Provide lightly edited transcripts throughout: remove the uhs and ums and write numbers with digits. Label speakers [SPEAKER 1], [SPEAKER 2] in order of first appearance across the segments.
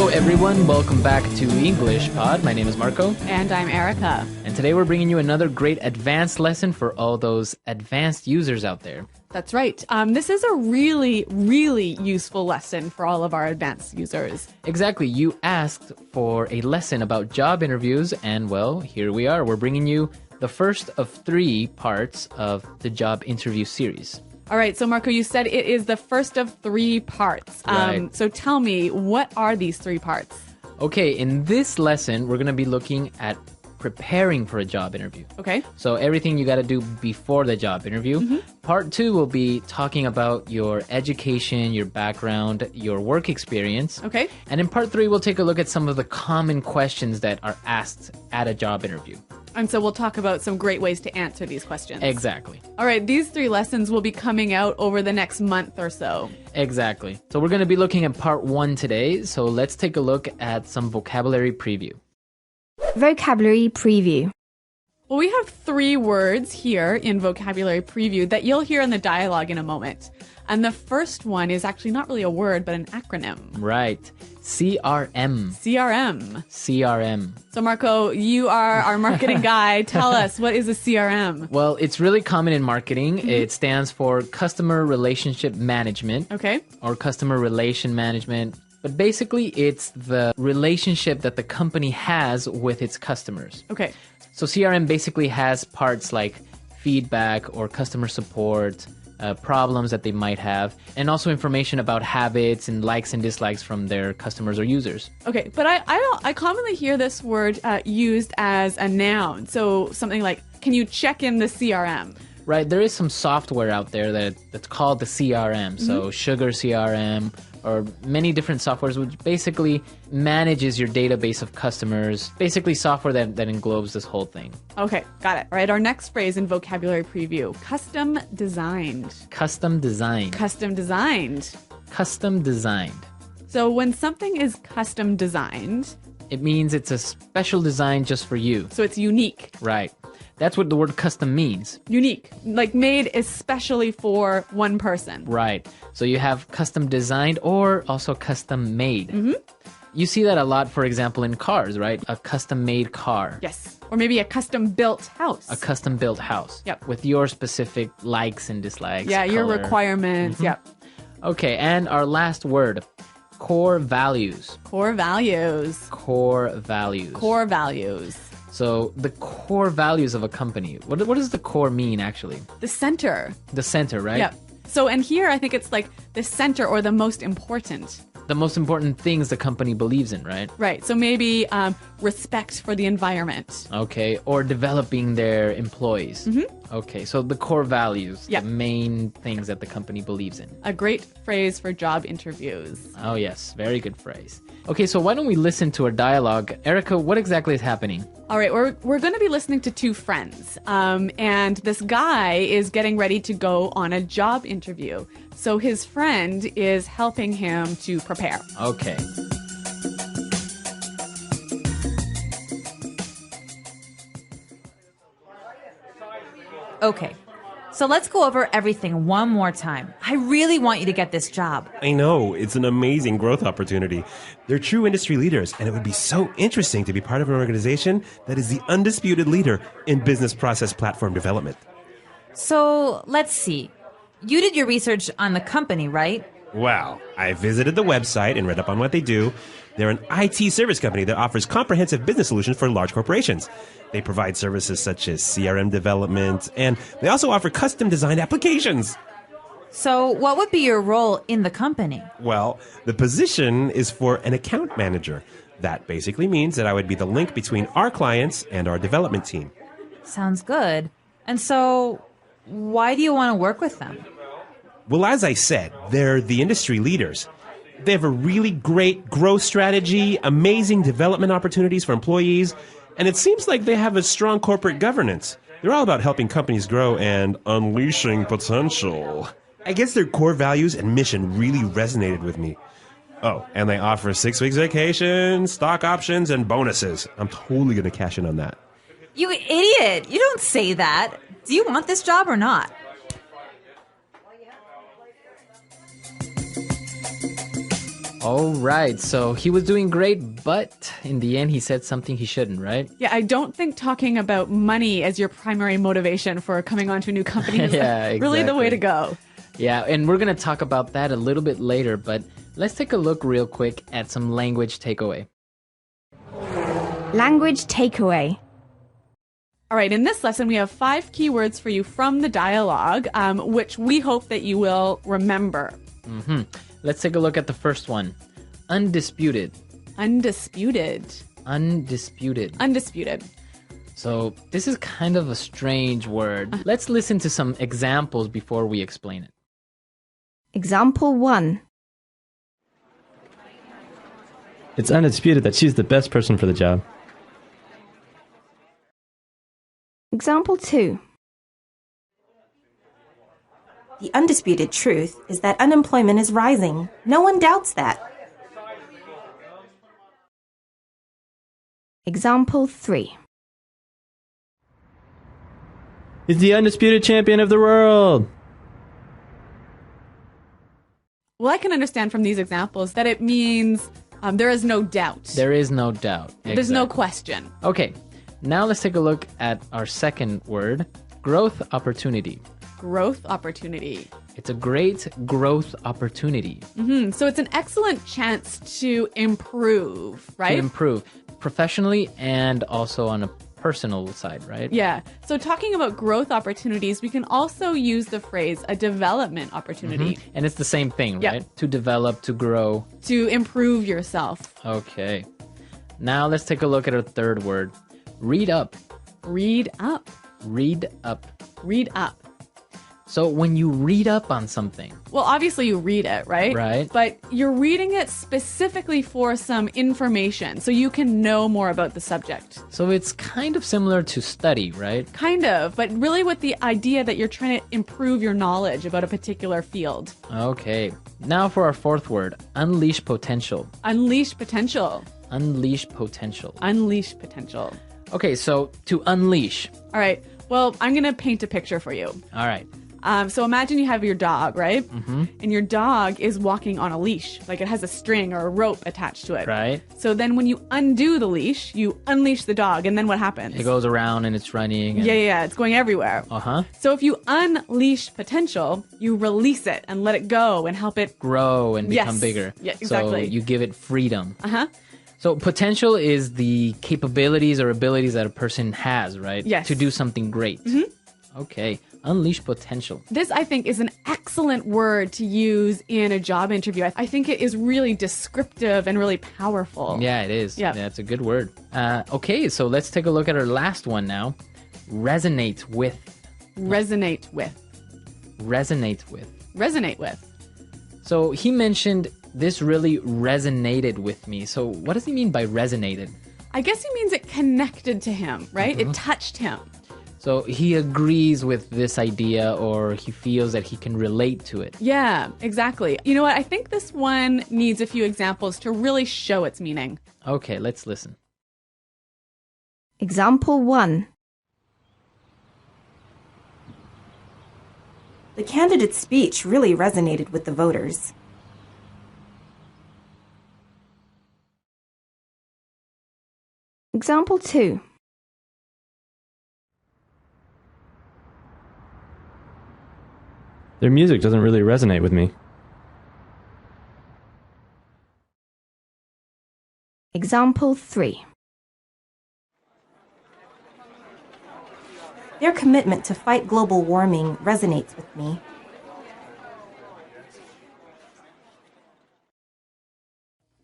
[SPEAKER 1] Hello, everyone. Welcome back to English Pod. My name is Marco.
[SPEAKER 2] And I'm Erica.
[SPEAKER 1] And today we're bringing you another great advanced lesson for all those advanced users out there.
[SPEAKER 2] That's right. This is a really, really useful lesson for all of our advanced users.
[SPEAKER 1] Exactly. You asked for a lesson about job interviews, and well, here we are. We're bringing you the first of 3 parts of the job interview series.
[SPEAKER 2] All right. So, Marco, you said it is the first of 3 parts.
[SPEAKER 1] Right.
[SPEAKER 2] So tell me, what are these 3 parts?
[SPEAKER 1] Okay, in this lesson, we're going to be looking at preparing for a job interview.
[SPEAKER 2] Okay.
[SPEAKER 1] So everything you got to do before the job interview.
[SPEAKER 2] Mm-hmm.
[SPEAKER 1] Part 2 will be talking about your education, your background, your work experience.
[SPEAKER 2] Okay.
[SPEAKER 1] And in part 3, we'll take a look at some of the common questions that are asked at a job interview.
[SPEAKER 2] And so we'll talk about some great ways to answer these questions.
[SPEAKER 1] Exactly.
[SPEAKER 2] All right. These 3 lessons will be coming out over the next month or so.
[SPEAKER 1] Exactly. So we're going to be looking at part 1 today. So let's take a look at some vocabulary preview.
[SPEAKER 3] Vocabulary preview.
[SPEAKER 2] Well, we have 3 words here in vocabulary preview that you'll hear in the dialogue in a moment. And the first one is actually not really a word, but an acronym.
[SPEAKER 1] Right. CRM.
[SPEAKER 2] CRM.
[SPEAKER 1] CRM.
[SPEAKER 2] So, Marco, you are our marketing guy. Tell us, what is a CRM?
[SPEAKER 1] Well, it's really common in marketing. It stands for Customer Relationship Management.
[SPEAKER 2] Okay.
[SPEAKER 1] Or Customer Relation Management. But basically, it's the relationship that the company has with its customers.
[SPEAKER 2] Okay.
[SPEAKER 1] So CRM basically has parts like feedback or customer support, problems that they might have, and also information about habits and likes and dislikes from their customers or users.
[SPEAKER 2] Okay, but I commonly hear this word used as a noun. So something like, can you check in the CRM?
[SPEAKER 1] Right, there is some software out there that's called the CRM. So Sugar CRM, or many different softwares, which basically manages your database of customers. Basically software that englobes this whole thing.
[SPEAKER 2] Okay, got it. All right, our next phrase in vocabulary preview, custom designed.
[SPEAKER 1] Custom designed.
[SPEAKER 2] Custom designed.
[SPEAKER 1] Custom designed.
[SPEAKER 2] So when something is custom designed,
[SPEAKER 1] it means it's a special design just for you.
[SPEAKER 2] So it's unique.
[SPEAKER 1] Right. That's what the word custom means.
[SPEAKER 2] Unique. Like made especially for one person.
[SPEAKER 1] Right. So you have custom designed or also custom made. Mm-hmm. You see that a lot, for example, in cars, right? A custom made car.
[SPEAKER 2] Yes. Or maybe a custom built house.
[SPEAKER 1] A custom built house.
[SPEAKER 2] Yep.
[SPEAKER 1] With your specific likes and dislikes.
[SPEAKER 2] Yeah, your
[SPEAKER 1] color.
[SPEAKER 2] requirements. Mm-hmm. Yep.
[SPEAKER 1] Okay, and our last word, core values.
[SPEAKER 2] Core values.
[SPEAKER 1] Core values.
[SPEAKER 2] Core values.
[SPEAKER 1] So the core values of a company. What does the core mean, actually?
[SPEAKER 2] The center.
[SPEAKER 1] The center, right?
[SPEAKER 2] Yeah. So, and here I think it's like the center or the most important.
[SPEAKER 1] The most important things the company believes in, right?
[SPEAKER 2] Right. So maybe respect for the environment.
[SPEAKER 1] Okay. Or developing their employees. Mm-hmm. Okay. So the core values, the main things that the company believes in.
[SPEAKER 2] A great phrase for job interviews.
[SPEAKER 1] Oh, yes. Very good phrase. Okay. So why don't we listen to our dialogue? Erica, what exactly is happening?
[SPEAKER 2] All right. We're going to be listening to 2 friends. And this guy is getting ready to go on a job interview. So his friend is helping him to prepare.
[SPEAKER 1] Okay.
[SPEAKER 4] Okay, so let's go over everything one more time. I really want you to get this job.
[SPEAKER 5] I know, it's an amazing growth opportunity. They're true industry leaders, and it would be so interesting to be part of an organization that is the undisputed leader in business process platform development.
[SPEAKER 4] So, let's see. You did your research on the company, right?
[SPEAKER 5] Well, I visited the website and read up on what they do. They're an IT service company that offers comprehensive business solutions for large corporations. They provide services such as CRM development, and they also offer custom designed applications.
[SPEAKER 4] So, what would be your role in the company?
[SPEAKER 5] Well, the position is for an account manager. That basically means that I would be the link between our clients and our development team.
[SPEAKER 4] Sounds good. And so, why do you want to work with them?
[SPEAKER 5] Well, as I said, they're the industry leaders. They have a really great growth strategy, amazing development opportunities for employees, and it seems like they have a strong corporate governance. They're all about helping companies grow and unleashing potential. I guess their core values and mission really resonated with me. Oh, and they offer 6 weeks vacation, stock options, and bonuses. I'm totally going to cash in on that.
[SPEAKER 4] You idiot! You don't say that. Do you want this job or not?
[SPEAKER 1] All right, so he was doing great, but in the end, he said something he shouldn't, right?
[SPEAKER 2] Yeah, I don't think talking about money as your primary motivation for coming onto a new company is
[SPEAKER 1] Yeah,
[SPEAKER 2] really the way to
[SPEAKER 1] exactly.
[SPEAKER 2] go.
[SPEAKER 1] Yeah, and we're going to talk about that a little bit later, but let's take a look real quick at some language takeaway.
[SPEAKER 3] Language takeaway.
[SPEAKER 2] All right, in this lesson, we have 5 keywords for you from the dialogue, which we hope that you will remember.
[SPEAKER 1] Let's take a look at the first one. Undisputed.
[SPEAKER 2] Undisputed.
[SPEAKER 1] Undisputed.
[SPEAKER 2] Undisputed.
[SPEAKER 1] So this is kind of a strange word. Let's listen to some examples before we explain it.
[SPEAKER 3] Example 1.
[SPEAKER 6] It's undisputed that she's the best person for the job.
[SPEAKER 3] Example 2.
[SPEAKER 7] The undisputed truth is that unemployment is rising. No one doubts that.
[SPEAKER 3] Example 3.
[SPEAKER 6] He's the undisputed champion of the world.
[SPEAKER 2] Well, I can understand from these examples that it means there is no doubt.
[SPEAKER 1] There is no doubt.
[SPEAKER 2] There's no
[SPEAKER 1] Exactly.
[SPEAKER 2] question.
[SPEAKER 1] Okay, now let's take a look at our second word, growth opportunity.
[SPEAKER 2] Growth opportunity.
[SPEAKER 1] It's a great growth opportunity
[SPEAKER 2] So it's an excellent chance to improve, right?
[SPEAKER 1] to improve professionally and also on a personal side, right?
[SPEAKER 2] Yeah. So talking about growth opportunities, we can also use the phrase a development opportunity
[SPEAKER 1] And it's the same thing,
[SPEAKER 2] Yeah.
[SPEAKER 1] right? To develop, to grow.
[SPEAKER 2] to improve yourself.
[SPEAKER 1] Okay. Now let's take a look at our third word, read up.
[SPEAKER 2] Read up.
[SPEAKER 1] Read up.
[SPEAKER 2] Read up.
[SPEAKER 1] So when you read up on something,
[SPEAKER 2] Well, obviously you read it, right?
[SPEAKER 1] Right.
[SPEAKER 2] But you're reading it specifically for some information so you can know more about the subject.
[SPEAKER 1] so it's kind of similar to study, right?
[SPEAKER 2] Kind of, but really with the idea that you're trying to improve your knowledge about a particular field.
[SPEAKER 1] Okay. Now for our fourth word, unleash potential.
[SPEAKER 2] Unleash potential.
[SPEAKER 1] Unleash potential.
[SPEAKER 2] Unleash potential.
[SPEAKER 1] Okay, so to unleash.
[SPEAKER 2] All right. Well, I'm going to paint a picture for you.
[SPEAKER 1] All right.
[SPEAKER 2] So imagine you have your dog, right? Mm-hmm. And your dog is walking on a leash, like it has a string or a rope attached to it.
[SPEAKER 1] Right.
[SPEAKER 2] So then when you undo the leash, you unleash the dog, and then what happens?
[SPEAKER 1] It goes around and it's running. And...
[SPEAKER 2] Yeah, it's going everywhere.
[SPEAKER 1] Uh-huh.
[SPEAKER 2] So if you unleash potential, you release it and let it go and help it.
[SPEAKER 1] Grow and become
[SPEAKER 2] Yes.
[SPEAKER 1] bigger.
[SPEAKER 2] Yeah, exactly.
[SPEAKER 1] So you give it freedom.
[SPEAKER 2] Uh-huh.
[SPEAKER 1] So potential is the capabilities or abilities that a person has, right?
[SPEAKER 2] Yes.
[SPEAKER 1] To do something great. Okay. Unleash potential.
[SPEAKER 2] This, I think, is an excellent word to use in a job interview. I think it is really descriptive and really powerful.
[SPEAKER 1] Yeah, it is.
[SPEAKER 2] Yeah.
[SPEAKER 1] That's a good word. Okay, so let's take a look at our last one now. Resonate with.
[SPEAKER 2] Resonate with.
[SPEAKER 1] Resonate with.
[SPEAKER 2] Resonate with.
[SPEAKER 1] So he mentioned this really resonated with me. So what does he mean by resonated?
[SPEAKER 2] I guess he means it connected to him, right? It touched him.
[SPEAKER 1] So he agrees with this idea or he feels that he can relate to it.
[SPEAKER 2] Yeah, exactly. You know what? I think this one needs a few examples to really show its meaning.
[SPEAKER 1] Okay, let's listen.
[SPEAKER 3] Example 1.
[SPEAKER 7] The candidate's speech really resonated with the voters.
[SPEAKER 3] Example 2.
[SPEAKER 6] Their music doesn't really resonate with me.
[SPEAKER 3] Example 3.
[SPEAKER 7] Their commitment to fight global warming resonates with me.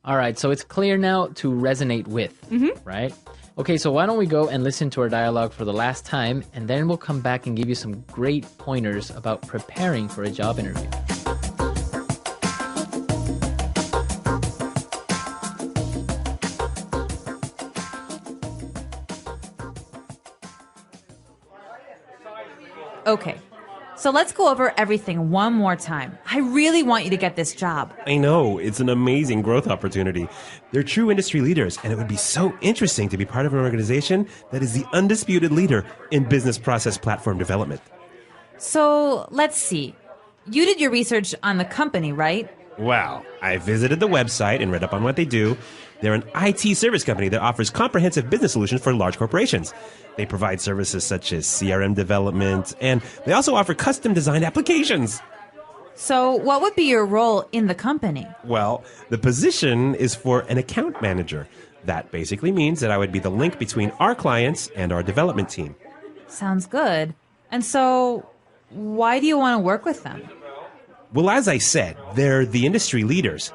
[SPEAKER 1] All right, so it's clear now to resonate with, right? Okay, so why don't we go and listen to our dialogue for the last time, and then we'll come back and give you some great pointers about preparing for a job interview.
[SPEAKER 4] Okay. So let's go over everything one more time. I really want you to get this job.
[SPEAKER 5] I know, it's an amazing growth opportunity. They're true industry leaders, and it would be so interesting to be part of an organization that is the undisputed leader in business process platform development.
[SPEAKER 4] So let's see. You did your research on the company, right?
[SPEAKER 5] Well, I visited the website and read up on what they do. They're an IT service company that offers comprehensive business solutions for large corporations. They provide services such as CRM development, and they also offer custom designed applications.
[SPEAKER 4] So, what would be your role in the company?
[SPEAKER 5] Well, the position is for an account manager. That basically means that I would be the link between our clients and our development team.
[SPEAKER 4] Sounds good. And so, why do you want to work with them?
[SPEAKER 5] Well, as I said, they're the industry leaders.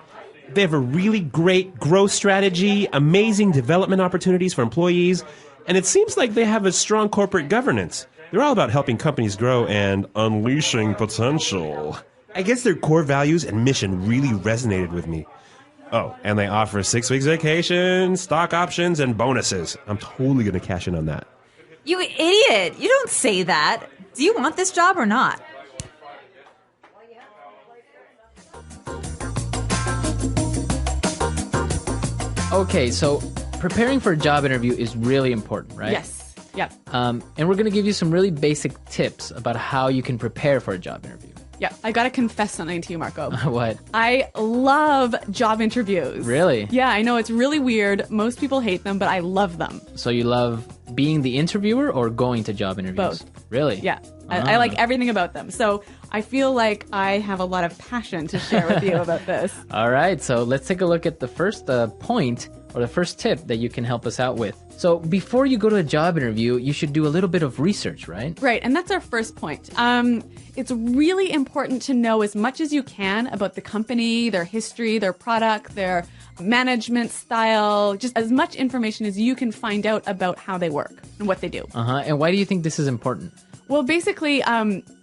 [SPEAKER 5] They have a really great growth strategy, amazing development opportunities for employees, and it seems like they have a strong corporate governance. They're all about helping companies grow and unleashing potential. I guess their core values and mission really resonated with me. Oh, and they offer 6 weeks vacation, stock options, and bonuses. I'm totally going to cash in on that.
[SPEAKER 4] You idiot! You don't say that. Do you want this job or not?
[SPEAKER 1] Okay, so preparing for a job interview is really important, right?
[SPEAKER 2] Yes. Yep.
[SPEAKER 1] And we're going to give you some really basic tips about how you can prepare for a job interview.
[SPEAKER 2] Yep. I got to confess something to you, Marco.
[SPEAKER 1] What?
[SPEAKER 2] I love job interviews.
[SPEAKER 1] Really?
[SPEAKER 2] Yeah, I know it's really weird. Most people hate them, but I love them.
[SPEAKER 1] So you love being the interviewer or going to job interviews?
[SPEAKER 2] Both.
[SPEAKER 1] Really?
[SPEAKER 2] Yeah. I like everything about them. So I feel like I have a lot of passion to share with you about this.
[SPEAKER 1] All right, so let's take a look at the first point or the first tip that you can help us out with. So before you go to a job interview, you should do a little bit of research, right?
[SPEAKER 2] Right, and that's our first point. It's really important to know as much as you can about the company, their history, their product, their management style, just as much information as you can find out about how they work and what they do.
[SPEAKER 1] And why do you think this is important?
[SPEAKER 2] Well, basically,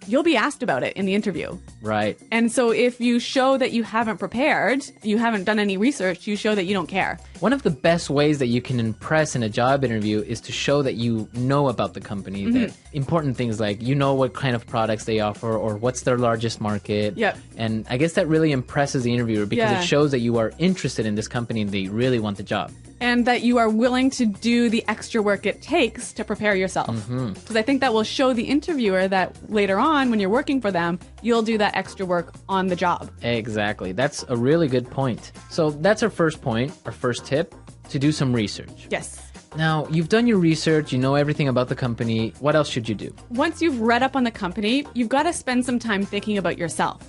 [SPEAKER 2] you'll be asked about it in the interview.
[SPEAKER 1] Right.
[SPEAKER 2] And so if you show that you haven't prepared, you haven't done any research, you show that you don't care.
[SPEAKER 1] One of the best ways that you can impress in a job interview is to show that you know about the company, that important things like you know what kind of products they offer or what's their largest market.
[SPEAKER 2] Yep.
[SPEAKER 1] And I guess that really impresses the interviewer because
[SPEAKER 2] Yeah.
[SPEAKER 1] it shows that you are interested in this company and they really want the job.
[SPEAKER 2] And that you are willing to do the extra work it takes to prepare yourself. Because I think that will show the interviewer that later on, when you're working for them, you'll do that extra work on the job.
[SPEAKER 1] Exactly. That's a really good point. So that's our first point, our first tip, to do some research.
[SPEAKER 2] Yes.
[SPEAKER 1] Now, you've done your research, you know everything about the company. What else should you do?
[SPEAKER 2] Once you've read up on the company, you've got to spend some time thinking about yourself.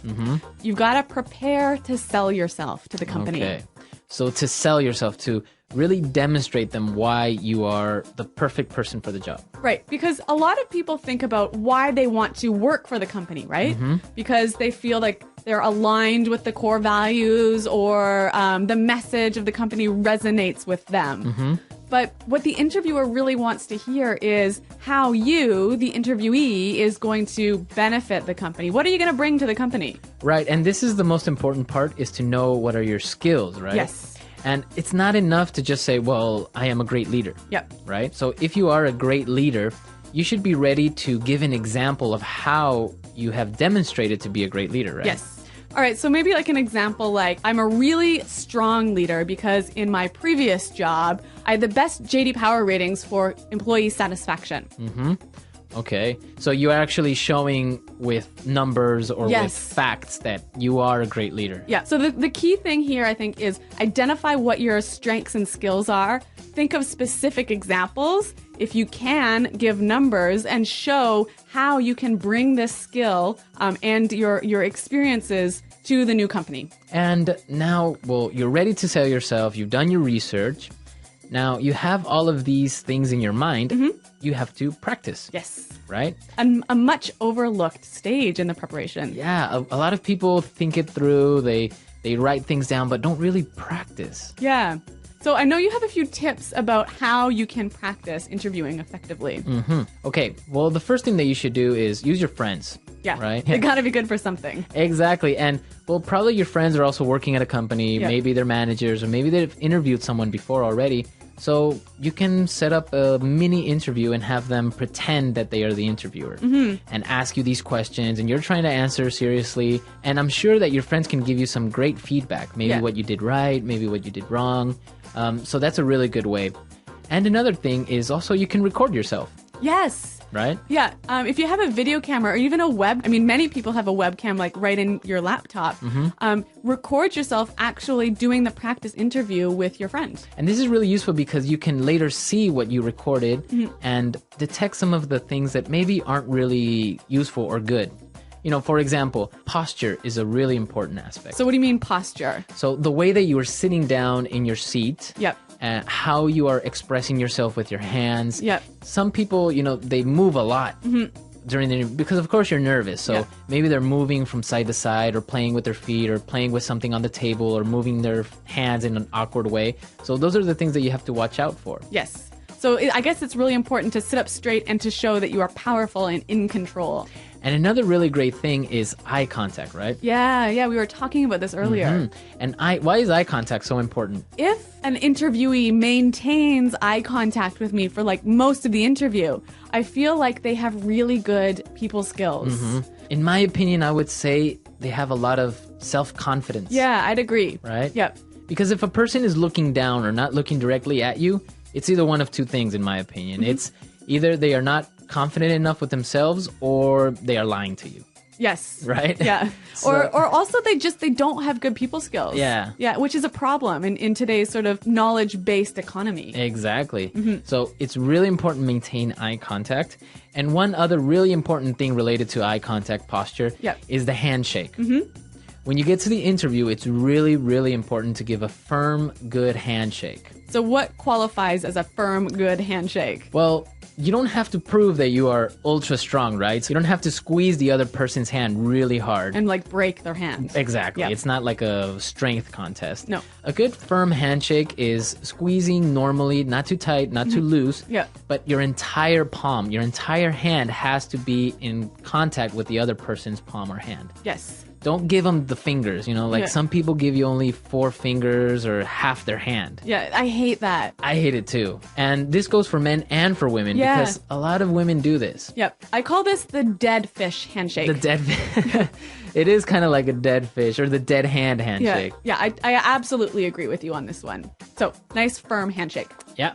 [SPEAKER 2] You've got to prepare to sell yourself to the company.
[SPEAKER 1] Okay. So to sell yourself, to really demonstrate them why you are the perfect person for the job.
[SPEAKER 2] Right, because a lot of people think about why they want to work for the company, right? Because they feel like they're aligned with the core values or the message of the company resonates with them. But what the interviewer really wants to hear is how you, the interviewee, is going to benefit the company. What are you going to bring to the company?
[SPEAKER 1] Right, and this is the most important part, is to know what are your skills, right?
[SPEAKER 2] Yes.
[SPEAKER 1] And it's not enough to just say, well, I am a great leader.
[SPEAKER 2] Yep.
[SPEAKER 1] Right? So if you are a great leader, you should be ready to give an example of how you have demonstrated to be a great leader, right?
[SPEAKER 2] Yes. All right, so maybe like an example, like I'm a really strong leader because in my previous job, I had the best JD Power ratings for employee satisfaction.
[SPEAKER 1] Okay. So you're actually showing with numbers or
[SPEAKER 2] Yes.
[SPEAKER 1] with facts that you are a great leader.
[SPEAKER 2] Yeah, so the key thing here, I think, is identify what your strengths and skills are. Think of specific examples. If you can, give numbers and show how you can bring this skill and your experiences to the new company.
[SPEAKER 1] And now, well, you're ready to sell yourself. You've done your research. Now you have all of these things in your mind. You have to practice.
[SPEAKER 2] Yes.
[SPEAKER 1] Right?
[SPEAKER 2] A much overlooked stage in the preparation.
[SPEAKER 1] Yeah, a lot of people think it through. They write things down, but don't really practice.
[SPEAKER 2] Yeah. So I know you have a few tips about how you can practice interviewing effectively.
[SPEAKER 1] Okay, well, the first thing that you should do is use your friends.
[SPEAKER 2] Yeah.
[SPEAKER 1] Right?
[SPEAKER 2] They gotta be good for something.
[SPEAKER 1] Exactly. And, well, probably your friends are also working at a company.
[SPEAKER 2] Yeah.
[SPEAKER 1] Maybe they're managers, or maybe they've interviewed someone before already. So you can set up a mini interview and have them pretend that they are the interviewer and ask you these questions, and you're trying to answer seriously. And I'm sure that your friends can give you some great feedback. Maybe
[SPEAKER 2] Yeah.
[SPEAKER 1] what you did right, maybe what you did wrong. So that's a really good way. And another thing is also you can record yourself.
[SPEAKER 2] Yes.
[SPEAKER 1] right?
[SPEAKER 2] Yeah. If you have a video camera or even a many people have a webcam like right in your laptop. Record yourself actually doing the practice interview with your friend.
[SPEAKER 1] And this is really useful because you can later see what you recorded and detect some of the things that maybe aren't really useful or good. You know, for example, posture is a really important aspect.
[SPEAKER 2] So what do you mean posture?
[SPEAKER 1] So the way that you are sitting down in your seat.
[SPEAKER 2] Yep.
[SPEAKER 1] How you are expressing yourself with your hands.
[SPEAKER 2] Yep.
[SPEAKER 1] Some people, you know, they move a lot during the interview because, of course, you're nervous. So maybe they're moving from side to side or playing with their feet or playing with something on the table or moving their hands in an awkward way. So those are the things that you have to watch out for.
[SPEAKER 2] Yes. So I guess it's really important to sit up straight and to show that you are powerful and in control.
[SPEAKER 1] And another really great thing is eye contact, right?
[SPEAKER 2] Yeah, we were talking about this earlier.
[SPEAKER 1] And why is eye contact so important?
[SPEAKER 2] If an interviewee maintains eye contact with me for like most of the interview, I feel like they have really good people skills.
[SPEAKER 1] In my opinion, I would say they have a lot of self-confidence.
[SPEAKER 2] Yeah, I'd agree.
[SPEAKER 1] Right?
[SPEAKER 2] Yep.
[SPEAKER 1] Because if a person is looking down or not looking directly at you, it's either one of two things, in my opinion. It's either they are not confident enough with themselves or they are lying to you.
[SPEAKER 2] Yes.
[SPEAKER 1] Right?
[SPEAKER 2] Yeah. Or also they don't have good people skills.
[SPEAKER 1] Yeah.
[SPEAKER 2] Yeah, which is a problem in today's sort of knowledge-based economy.
[SPEAKER 1] Exactly. So it's really important to maintain eye contact. And one other really important thing related to eye contact posture is the handshake. When you get to the interview, it's really, really important to give a firm, good handshake.
[SPEAKER 2] So what qualifies as a firm, good handshake?
[SPEAKER 1] Well, you don't have to prove that you are ultra strong, right? So you don't have to squeeze the other person's hand really hard.
[SPEAKER 2] And like break their hand.
[SPEAKER 1] Exactly.
[SPEAKER 2] Yeah.
[SPEAKER 1] It's not like a strength contest.
[SPEAKER 2] No.
[SPEAKER 1] A good firm handshake is squeezing normally, not too tight, not too loose.
[SPEAKER 2] Yeah.
[SPEAKER 1] But your entire palm, your entire hand has to be in contact with the other person's palm or hand.
[SPEAKER 2] Yes.
[SPEAKER 1] Don't give them the fingers, you know, like some people give you only 4 fingers or half their hand.
[SPEAKER 2] Yeah, I hate that.
[SPEAKER 1] I hate it too. And this goes for men and for women because a lot of women do this.
[SPEAKER 2] Yep. I call this the dead fish handshake.
[SPEAKER 1] The dead It is kind of like a dead fish or the dead hand handshake.
[SPEAKER 2] Yeah, I absolutely agree with you on this one. So, nice firm handshake.
[SPEAKER 1] Yeah.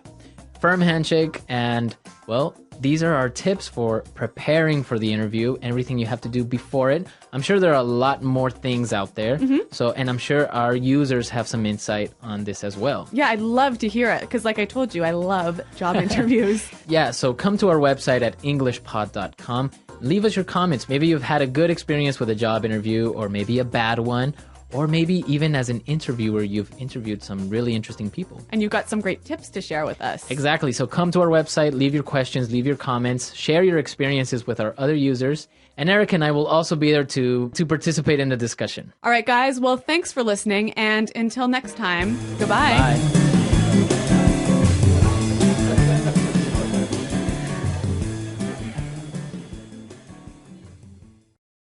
[SPEAKER 1] Firm handshake. And, well, these are our tips for preparing for the interview, everything you have to do before it. I'm sure there are a lot more things out there. And I'm sure our users have some insight on this as well.
[SPEAKER 2] Yeah, I'd love to hear it because like I told you, I love job interviews.
[SPEAKER 1] Yeah, so come to our website at englishpod.com. Leave us your comments. Maybe you've had a good experience with a job interview or maybe a bad one. Or maybe even as an interviewer, you've interviewed some really interesting people.
[SPEAKER 2] And you've got some great tips to share with us.
[SPEAKER 1] Exactly. So come to our website, leave your questions, leave your comments, share your experiences with our other users. And Eric and I will also be there to participate in the discussion.
[SPEAKER 2] All right, guys. Well, thanks for listening. And until next time, goodbye.
[SPEAKER 1] Bye.